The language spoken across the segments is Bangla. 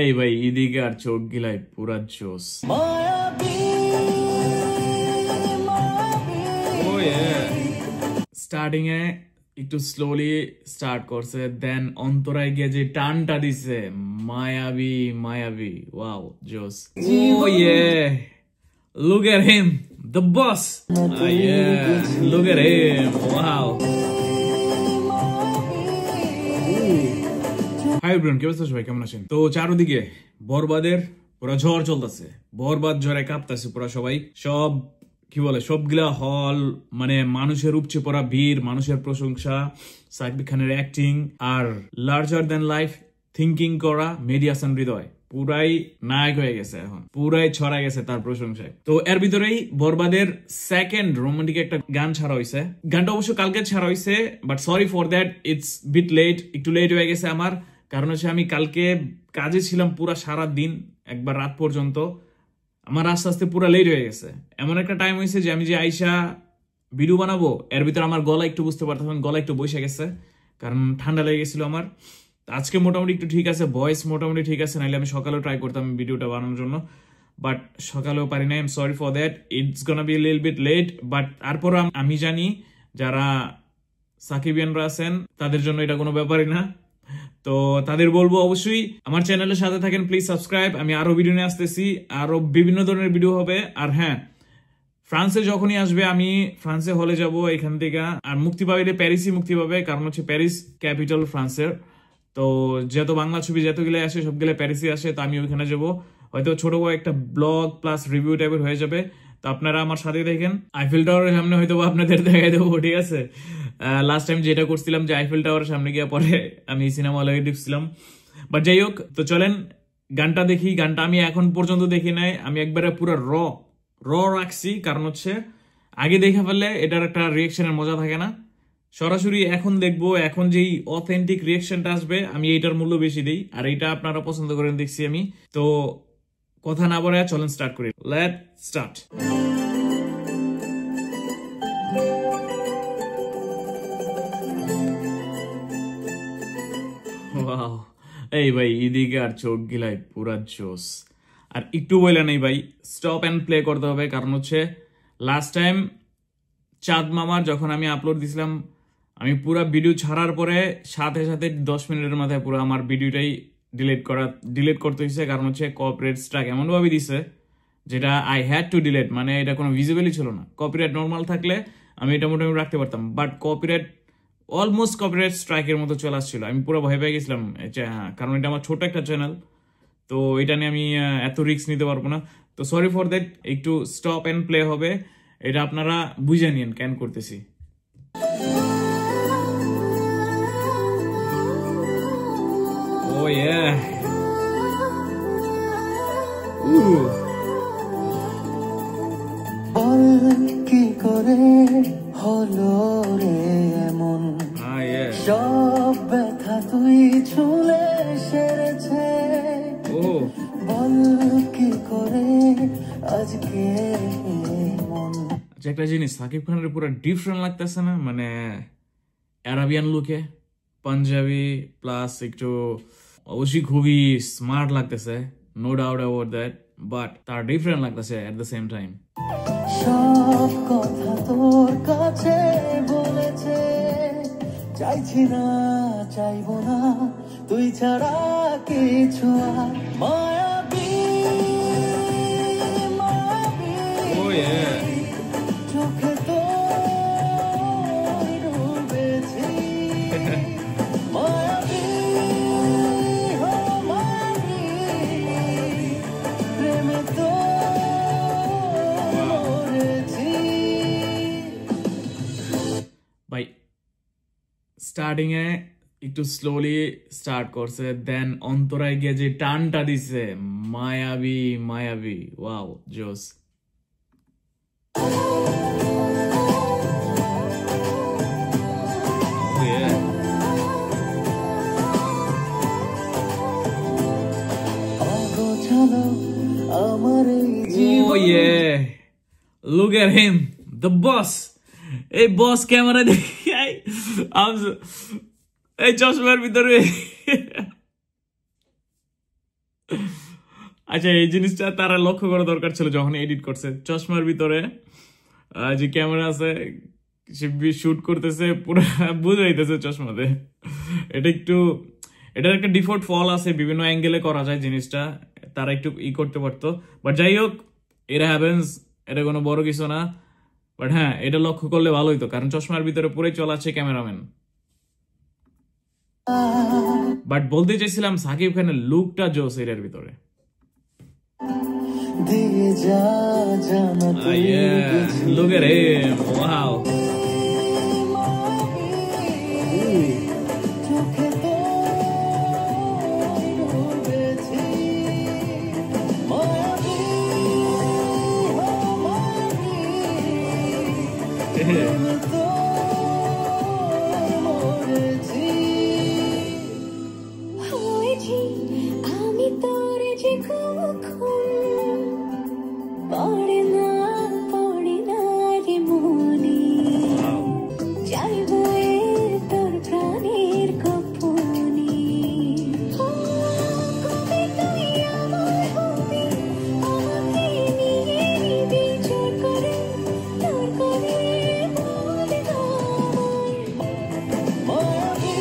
এই ভাই এদিকে আর চোখ গিলাই পুরা জোস। স্টার্টিং এ একটু স্লোলি স্টার্ট করছে, দেন অন্তরায় গিয়ে যে টানটা দিছে, মায়াবী মায়াবী, ওয়াও জোস। ও ইয়ে, look at him, the boss. Yeah, look at him, wow. Hi ব্রন, কি অবস্থা সবাই, কেমন আছেন? তো চারদিকে বরবাদের পুরা ঝড় চলতেছে, বরবাদ ঝড়ে কাঁপতেছে পুরা সবাই। সব কি বলে, সবগুলা হল মানে মানুষের উপচে পড়া ভিড়, মানুষের প্রশংসা, সাকিব খানের acting are larger than life thinking করা মেহেদী হাসান হৃদয় পুরাই নায়ক হয়ে গেছে, এখন পুরাই ছড়াই গেছে তার প্রশংসায়। তো এর ভিতরেই বরবাদের সেকেন্ড রোমান্টিক একটা গান ছাড়া হয়েছে। গানটা অবশ্য কালকে ছাড়া হয়েছে, but sorry for that, it's bit late, একটু লেট হয়ে গেছে আমার। কারণ হচ্ছে আমি কালকে কাজে ছিলাম পুরা সারা দিন, একবার রাত পর্যন্ত, আমার আস্তে আস্তে পুরা লেট হয়ে গেছে। এমন একটা টাইম হয়েছে যে আমি যে আইসা ভিডিও বানাবো এর ভিতরে আমার গলা একটু বুঝতে পারতাম, গলা একটু বসে গেছে, কারণ ঠান্ডা লেগে গেছিল আমার। আজকে মোটামুটি একটু ঠিক আছে, ভয়েস মোটামুটি ঠিক আছে, নাহলে আমি সকালেও ট্রাই করতাম ভিডিওটা বানানোর জন্য, বাট সকালেও পারি না। I am sorry for that, it's gonna be little bit late. But তারপর আমি জানি যারা সাকিবিয়ানরা আছেন তাদের জন্য এটা কোনো ব্যাপারই না। তো তাদের বলবো অবশ্যই আমার চ্যানেলের সাথে থাকেন, প্লিজ সাবস্ক্রাইব। আমি আরো ভিডিও নিয়ে আসতেছি, আরো বিভিন্ন ধরনের ভিডিও হবে। আর হ্যাঁ, ফ্রান্সে যখনই আসবে আমি ফ্রান্সে হলে যাব এখান থেকে, আর মুক্তি পাবে প্যারিসই মুক্তি পাবে, কারণ হচ্ছে প্যারিস ক্যাপিটাল ফ্রান্সের। তো যেহেতু বাংলা ছবি যতগুলো আসে সবগুলো প্যারিসে আসে, তো আমি ওইখানে যাবো। হয়তো ছোট বড় একটা ব্লগ প্লাস রিভিউ টাইপের হয়ে যাবে, তো আপনারা আমার সাথে দেখেন। আইফেল টাওয়ারের সামনে হয়তো আপনাদের দেখাই দেবো, ঠিক আছে? লাস্ট টাইম যেটা করছিলাম যে আইফেল টাওয়ারের সামনে গিয়ে পরে আমি সিনেমা হলে ঢুকছিলাম। বাট যাই হোক, তো চলেন গানটা দেখি। গানটা আমি এখন পর্যন্ত দেখি নাই, আমি একবারে পুরো র রাখছি, কারণ হচ্ছে আগে দেখে ফেললে এটার একটা রিয়েকশনের মজা থাকে না। সরাসরি এখন দেখবো, এখন যেই অথেন্টিক রিয়েকশনটা আসবে আমি এইটার মূল্য বেশি দিই, আর এইটা আপনারা পছন্দ করেন দেখছি আমি। তো কথা না বলে চলেন স্টার্ট করি, লেট স্টার্ট। এই ভাই এদিকে আর চোখ গিলাই পুরা জোস। আর একটু বললেন এই ভাই স্টপ অ্যান্ড প্লে করতে হবে, কারণ হচ্ছে লাস্ট টাইম চাঁদ মামার যখন আমি আপলোড দিছিলাম, আমি পুরা ভিডিও ছাড়ার পরে সাথে সাথে 10 মিনিটের মাথায় পুরো আমার ভিডিওটাই ডিলিট করতে হয়েছে, কারণ হচ্ছে কপিরাইট স্ট্রাইক এমনভাবে দিছে যেটা আই হ্যাড টু ডিলিট, মানে এটা কোনো ভিজিবলই ছিল না। কপিরাইট নর্মাল থাকলে আমি এটা মোটামুটি রাখতে পারতাম, বাট কপিরাইট অলমোস্ট কপিরাইট স্ট্রাইকের মতো চলে আসছিল। আমি পুরো ভয় পেয়ে গেছিলাম, কারণ এটা আমার ছোট একটা চ্যানেল, তো এটা নিয়ে আমি এত রিস্ক নিতে পারবো না। তো সরি ফর দ্যাট, একটু স্টপ অ্যান্ড প্লে হবে, এটা আপনারা বুঝে নিন কেন করতেছি। ও ইয়া, কি করে হলো রে এমন, সব ব্যথা তুই ছুলে সেরেছে, বল কি করে আজকে মন। একটা জিনিস সাকিব খানের পুরো ডিফারেন্ট লাগতেছে না, মানে আরাবিয়ান লুকে, পাঞ্জাবি প্লাস একটু অবশ্যই খুবই স্মার্ট লাগতেছে, no doubt about that, but তার ডিফারেন্ট লাগতেছে এট দ্য সেম টাইম। সব কথা তোর কাছে বলেছে, চাইছি না চাইবো না তুই ছাড়া কিছু আর, মায়াবী চোখে তো ডুবেছি, মায়াবী মায়াবী প্রেমে তো ভাই স্টার্টিং এ একটু স্লোলি স্টার্ট করছে, দেন অন্তরায় গিয়ে যে টানটা দিছে, মায়াবী মায়াবী, ওয়াও জোস। Oh yeah, look at him, the boss. এই বস ক্যামেরা দেখি এই চশমার ভিতরে আচ্ছা, এই জিনিসটা তারা লক্ষ্য করা দরকার ছিল যখন এডিট করছে। চশমার ভিতরে যে ক্যামেরা আছে, সে শুট করতেছে, পুরো বুঝে যাইতেছে চশমাতে। এটা একটু, এটার একটা ডিফল্ট ফল আছে, বিভিন্ন অ্যাঙ্গেলে করা যায় জিনিসটা, তারা একটু করতে পারতো। বাট যাই হোক, এটা হ্যাপেন্স, এটা কোনো বড় কিছু না। বাট হ্যাঁ, এটা লক্ষ্য করলে ভালো হইতো, কারণ চশমার ভিতরে পুরোই চলাচ্ছে ক্যামেরাম্যান। বাট বলতে চাইছিলাম সাকিব খানের লুকটা জোস এটার ভিতরে। দিয়ে যা জানা Look at him. Wow. চোখে তো ডুবেছি মায়াবী আমি তো মরেছি হয়েছি আমি তোর যে কখন পড়ে না রে মনে চাইবো তোর প্রাণের কপনে কবে তুই আমার হবি আমাকে নিয়ে বিচার করে তোর করে মনে মায়াবী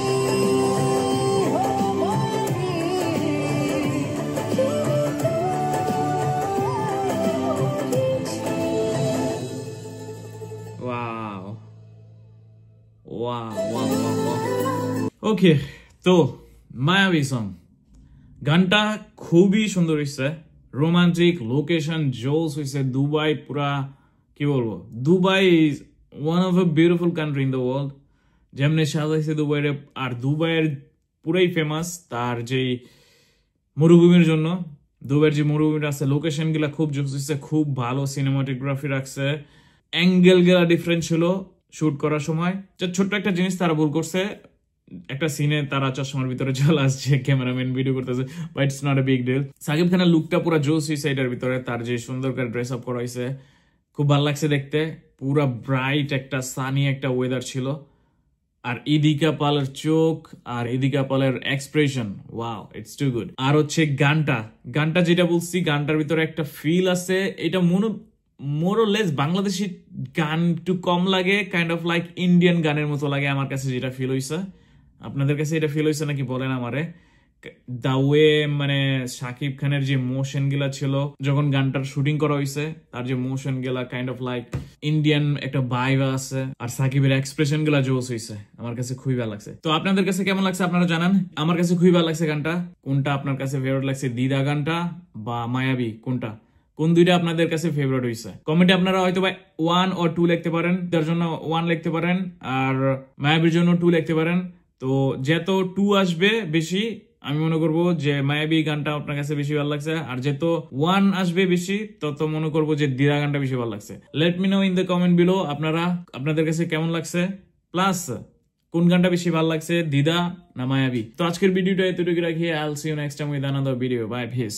Wow. Wow, wow, wow, wow. ওকে, তো মায়াবী সং গানটা খুবই সুন্দর হয়েছে, রোমান্টিক, লোকেশন জোস হয়েছে। দুবাই পুরা, কি বলবো, Dubai is one of a beautiful country in the world. যেমনি সাজাইছে দুবাইয়ের, আর দুবাইয়ের পুরাই ফেমাস তার যেই মরুভূমির জন্য। দুবাইয়ের যে মরুভূমিটা আছে, লোকেশন গুলা খুব জোস হয়েছে, খুব ভালো সিনেমাটোগ্রাফি রাখছে, অ্যাঙ্গেল গুলা ডিফারেন্ট ছিল শুট করার সময়। ছোট্ট একটা জিনিস তারা ভুল করছে, একটা সিনে তারা চশমার ভিতরে চলে আসছে, ক্যামেরাম্যান ভিডিও করতেছে, but it's not a big deal. Shakib খানের লুকটা পুরো জোস হয়েছে এটার ভিতরে, তার যে সুন্দর করে ড্রেস আপ করা হয়েছে, খুব ভালো লাগছে দেখতে। পুরা ব্রাইট একটা সানি একটা ওয়েদার ছিল, আর ইদিকা পালের চোখ আর ইদিকা পালের expression, wow, it's too good. আর হচ্ছে গানটা যেটা বলছি, গানটার ভিতরে একটা ফিল আছে, এটা মোরলেস বাংলাদেশি গান একটু কম লাগে, কাইন্ড অফ লাইক ইন্ডিয়ান গানের মতো লাগে আমার কাছে, যেটা ফিল হইছে। আপনাদের কাছে এটা ফিল হইছে নাকি বলেন আমারে। দা ওয়ে, মানে শাকিব খানের যে মোশন গুলা ছিল যখন গানটার শুটিং করা হয়েছে, তার যে মোশন গুলা কাইন্ড অফ লাইক ইন্ডিয়ান একটা ভাইব আছে, আর সাকিবের এক্সপ্রেশন গুলা জোস হয়েছে, আমার কাছে খুবই ভালো লাগছে। তো আপনাদের কাছে কেমন লাগছে আপনারা জানান। আমার কাছে খুবই ভালো লাগছে গানটা। কোনটা আপনার কাছে ফেভারিট লাগছে, দিদা গানটা বা মায়াবী, কোন দুইটা আপনাদের কাছে ফেভারিট হয়েছে? কমেন্টে আপনারা হয়তো 1 or 2 লিখতে পারেন, তার জন্য 1 লিখতে পারেন, আর মায়াবীর জন্য 2 লিখতে পারেন। তো যত 2 আসবে বেশি, আমি মনে করবো যে মায়াবী গানটা আপনার কাছে বেশি ভালো লাগছে, আর যত 1 আসবে বেশি, তত মনে করবো যে দিদা গানটা বেশি ভালো লাগছে। Let me no in the comment below আপনাদের কাছে কেমন লাগছে, প্লাস কোন গানটা বেশি ভালো লাগছে, দিদা না মায়াবী। তো আজকের ভিডিওটা এতটুকু রাখি। I'll see you next time with another video. Bye, piece.